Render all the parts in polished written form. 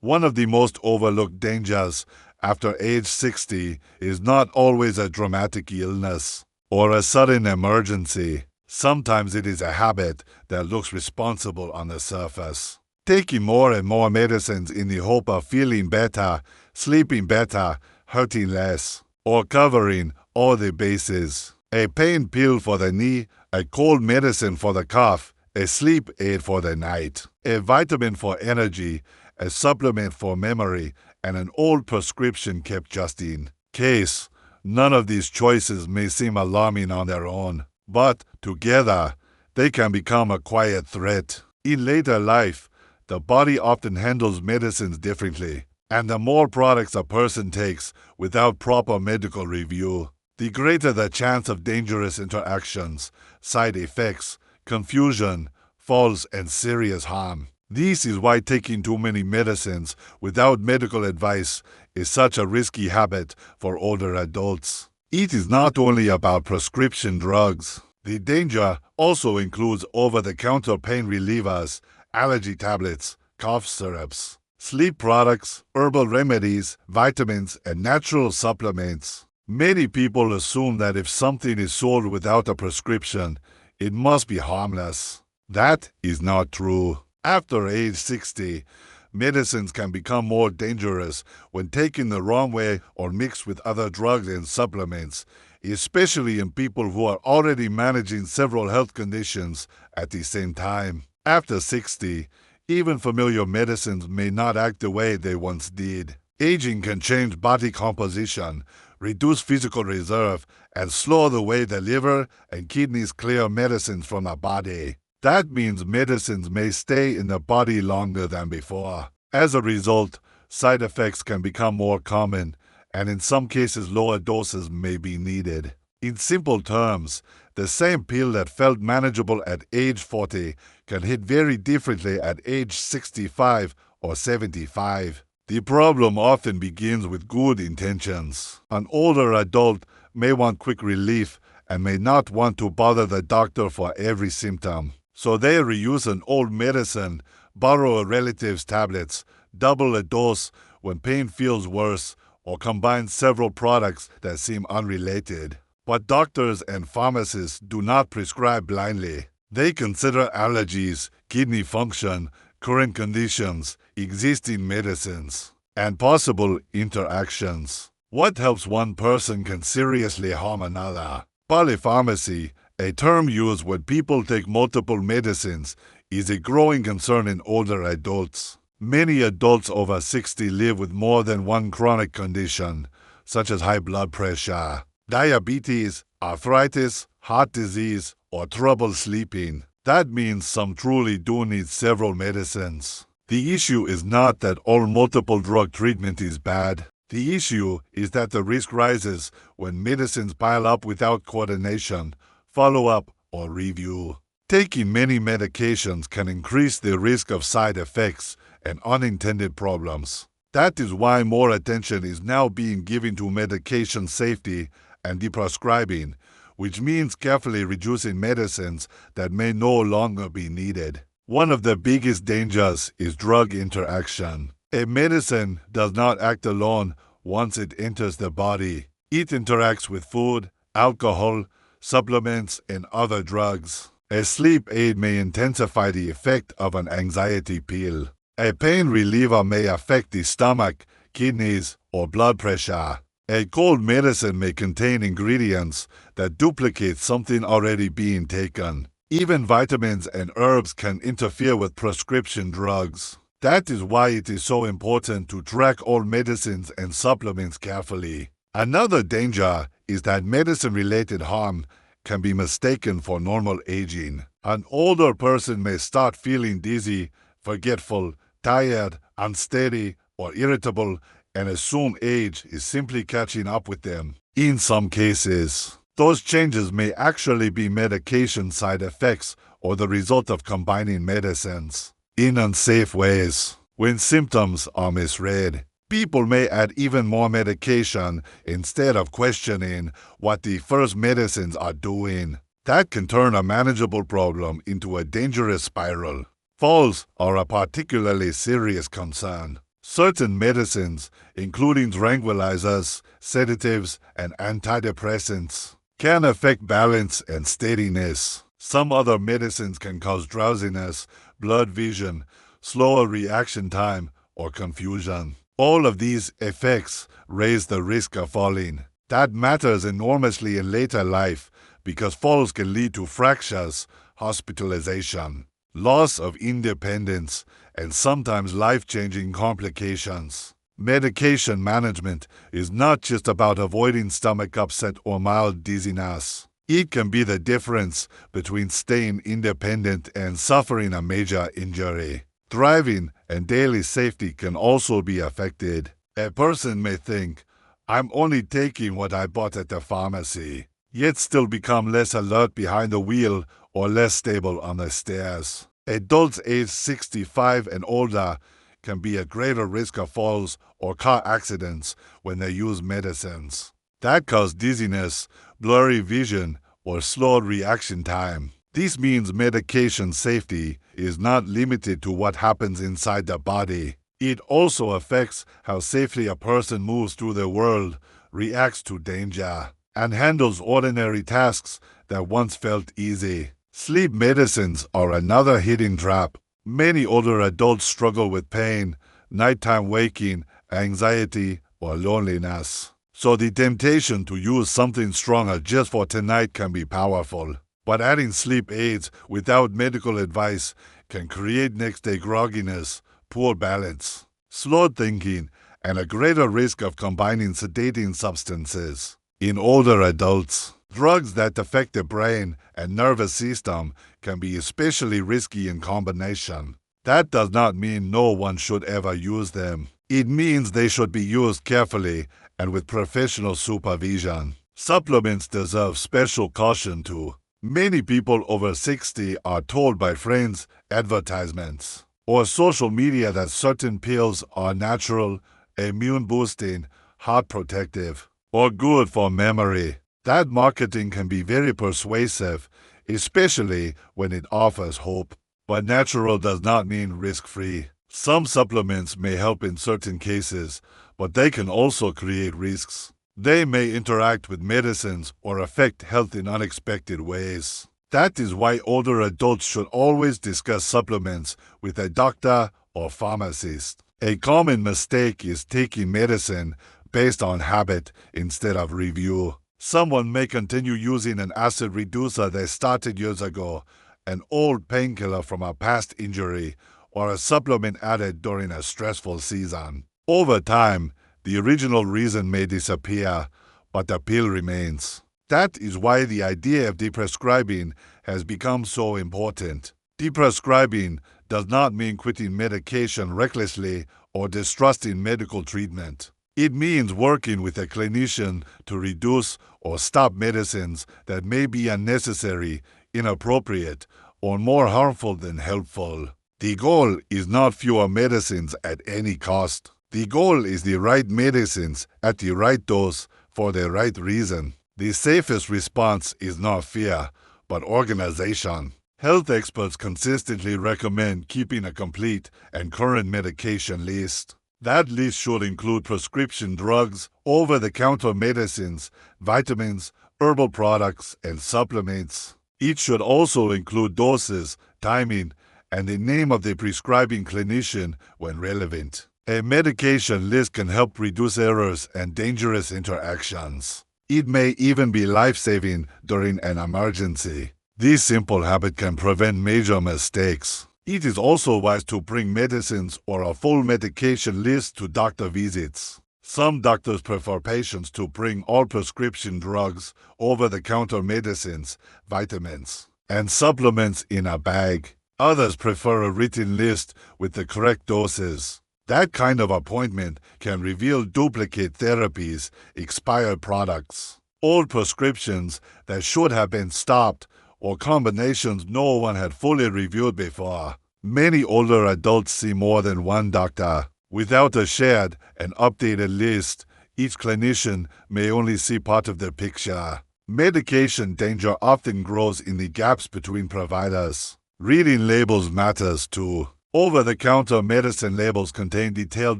One of the most overlooked dangers after age 60 is not always a dramatic illness or a sudden emergency. Sometimes it is a habit that looks responsible on the surface. Taking more and more medicines in the hope of feeling better, sleeping better, hurting less, or covering all the bases. A pain pill for the knee, a cold medicine for the cough, a sleep aid for the night, a vitamin for energy, a supplement for memory, and an old prescription kept just in case. None of these choices may seem alarming on their own, but together they can become a quiet threat. In later life, the body often handles medicines differently, and the more products a person takes without proper medical review, the greater the chance of dangerous interactions, side effects, confusion, falls, and serious harm. This is why taking too many medicines without medical advice is such a risky habit for older adults. It is not only about prescription drugs. The danger also includes over-the-counter pain relievers, allergy tablets, cough syrups, sleep products, herbal remedies, vitamins, and natural supplements. Many people assume that if something is sold without a prescription, it must be harmless. That is not true. After age 60, medicines can become more dangerous when taken the wrong way or mixed with other drugs and supplements, especially in people who are already managing several health conditions at the same time. After 60, even familiar medicines may not act the way they once did. Aging can change body composition, reduce physical reserve, and slow the way the liver and kidneys clear medicines from the body. That means medicines may stay in the body longer than before. As a result, side effects can become more common, and in some cases lower doses may be needed. In simple terms, the same pill that felt manageable at age 40 can hit very differently at age 65 or 75. The problem often begins with good intentions. An older adult may want quick relief and may not want to bother the doctor for every symptom. So they reuse an old medicine, borrow a relative's tablets, double a dose when pain feels worse, or combine several products that seem unrelated. But doctors and pharmacists do not prescribe blindly. They consider allergies, kidney function, current conditions, existing medicines, and possible interactions. What helps one person can seriously harm another. Polypharmacy, a term used when people take multiple medicines, is a growing concern in older adults. Many adults over 60 live with more than one chronic condition, such as high blood pressure, diabetes, arthritis, heart disease, or trouble sleeping. That means some truly do need several medicines. The issue is not that all multiple drug treatment is bad. The issue is that the risk rises when medicines pile up without coordination, follow-up, or review. Taking many medications can increase the risk of side effects and unintended problems. That is why more attention is now being given to medication safety and deprescribing, which means carefully reducing medicines that may no longer be needed. One of the biggest dangers is drug interaction. A medicine does not act alone once it enters the body. It interacts with food, alcohol, supplements, and other drugs. A sleep aid may intensify the effect of an anxiety pill. A pain reliever may affect the stomach, kidneys, or blood pressure. A cold medicine may contain ingredients that duplicate something already being taken. Even vitamins and herbs can interfere with prescription drugs. That is why it is so important to track all medicines and supplements carefully. Another danger is that medicine-related harm can be mistaken for normal aging. An older person may start feeling dizzy, forgetful, tired, unsteady, or irritable and assume age is simply catching up with them. In some cases, those changes may actually be medication side effects or the result of combining medicines in unsafe ways. When symptoms are misread, people may add even more medication instead of questioning what the first medicines are doing. That can turn a manageable problem into a dangerous spiral. Falls are a particularly serious concern. Certain medicines, including tranquilizers, sedatives, and antidepressants, can affect balance and steadiness. Some other medicines can cause drowsiness, blurred vision, slower reaction time, or confusion. All of these effects raise the risk of falling. That matters enormously in later life because falls can lead to fractures, hospitalization, loss of independence, and sometimes life-changing complications. Medication management is not just about avoiding stomach upset or mild dizziness. It can be the difference between staying independent and suffering a major injury. Driving and daily safety can also be affected. A person may think, I'm only taking what I bought at the pharmacy, yet still become less alert behind the wheel or less stable on the stairs. Adults aged 65 and older can be at greater risk of falls or car accidents when they use medicines that cause dizziness, blurry vision, or slowed reaction time. This means medication safety is not limited to what happens inside the body. It also affects how safely a person moves through the world, reacts to danger, and handles ordinary tasks that once felt easy. Sleep medicines are another hidden trap. Many older adults struggle with pain, nighttime waking, anxiety, or loneliness. So the temptation to use something stronger just for tonight can be powerful. But adding sleep aids without medical advice can create next-day grogginess, poor balance, slowed thinking, and a greater risk of combining sedating substances. In older adults, drugs that affect the brain and nervous system can be especially risky in combination. That does not mean no one should ever use them. It means they should be used carefully and with professional supervision. Supplements deserve special caution too. Many people over 60 are told by friends, advertisements, or social media that certain pills are natural, immune-boosting, heart-protective, or good for memory. That marketing can be very persuasive, especially when it offers hope. But natural does not mean risk-free. Some supplements may help in certain cases, but they can also create risks. They may interact with medicines or affect health in unexpected ways. That is why older adults should always discuss supplements with a doctor or pharmacist. A common mistake is taking medicine based on habit instead of review. Someone may continue using an acid reducer they started years ago, an old painkiller from a past injury, or a supplement added during a stressful season. Over time, the original reason may disappear, but the pill remains. That is why the idea of deprescribing has become so important. Deprescribing does not mean quitting medication recklessly or distrusting medical treatment. It means working with a clinician to reduce or stop medicines that may be unnecessary, inappropriate, or more harmful than helpful. The goal is not fewer medicines at any cost. The goal is the right medicines at the right dose for the right reason. The safest response is not fear, but organization. Health experts consistently recommend keeping a complete and current medication list. That list should include prescription drugs, over-the-counter medicines, vitamins, herbal products, and supplements. It should also include doses, timing, and the name of the prescribing clinician when relevant. A medication list can help reduce errors and dangerous interactions. It may even be life-saving during an emergency. This simple habit can prevent major mistakes. It is also wise to bring medicines or a full medication list to doctor visits. Some doctors prefer patients to bring all prescription drugs, over-the-counter medicines, vitamins, and supplements in a bag. Others prefer a written list with the correct doses. That kind of appointment can reveal duplicate therapies, expired products, old prescriptions that should have been stopped, or combinations no one had fully reviewed before. Many older adults see more than one doctor. Without a shared and updated list, each clinician may only see part of the picture. Medication danger often grows in the gaps between providers. Reading labels matters too. Over-the-counter medicine labels contain detailed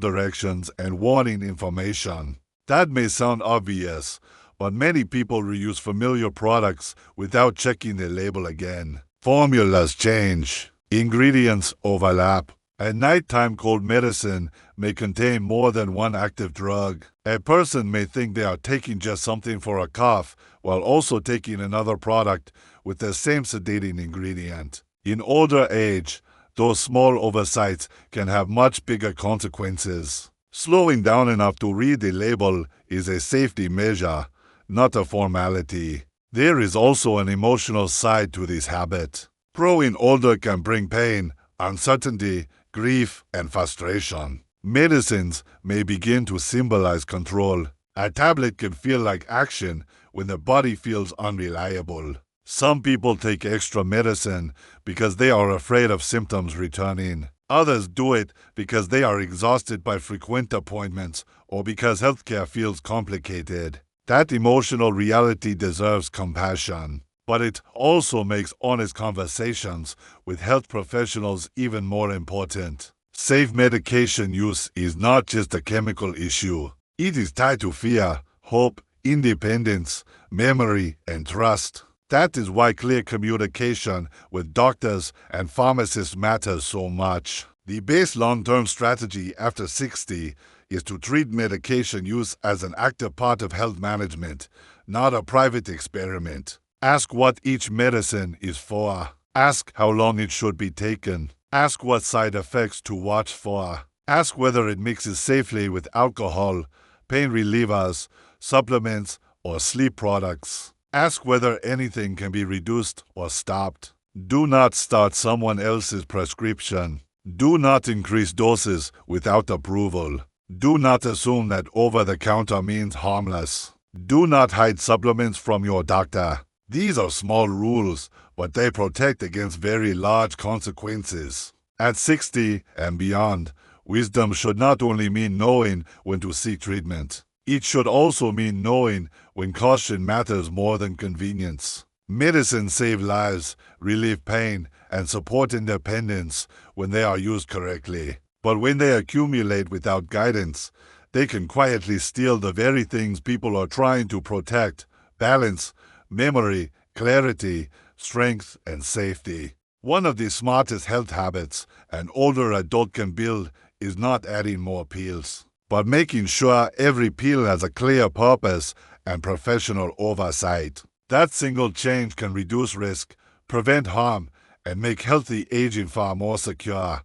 directions and warning information. That may sound obvious, but many people reuse familiar products without checking the label again. Formulas change. Ingredients overlap. A nighttime cold medicine may contain more than one active drug. A person may think they are taking just something for a cough while also taking another product with the same sedating ingredient. In older age, those small oversights can have much bigger consequences. Slowing down enough to read the label is a safety measure, not a formality. There is also an emotional side to this habit. Growing older can bring pain, uncertainty, grief, and frustration. Medicines may begin to symbolize control. A tablet can feel like action when the body feels unreliable. Some people take extra medicine because they are afraid of symptoms returning. Others do it because they are exhausted by frequent appointments or because healthcare feels complicated. That emotional reality deserves compassion, but it also makes honest conversations with health professionals even more important. Safe medication use is not just a chemical issue. It is tied to fear, hope, independence, memory, and trust. That is why clear communication with doctors and pharmacists matters so much. The base long-term strategy after 60 is to treat medication use as an active part of health management, not a private experiment. Ask what each medicine is for. Ask how long it should be taken. Ask what side effects to watch for. Ask whether it mixes safely with alcohol, pain relievers, supplements, or sleep products. Ask whether anything can be reduced or stopped. Do not start someone else's prescription. Do not increase doses without approval. Do not assume that over-the-counter means harmless. Do not hide supplements from your doctor. These are small rules, but they protect against very large consequences. At 60 and beyond, wisdom should not only mean knowing when to seek treatment. It should also mean knowing when caution matters more than convenience. Medicines save lives, relieve pain, and support independence when they are used correctly. But when they accumulate without guidance, they can quietly steal the very things people are trying to protect: balance, memory, clarity, strength, and safety. One of the smartest health habits an older adult can build is not adding more pills, but making sure every pill has a clear purpose and professional oversight. That single change can reduce risk, prevent harm, and make healthy aging far more secure.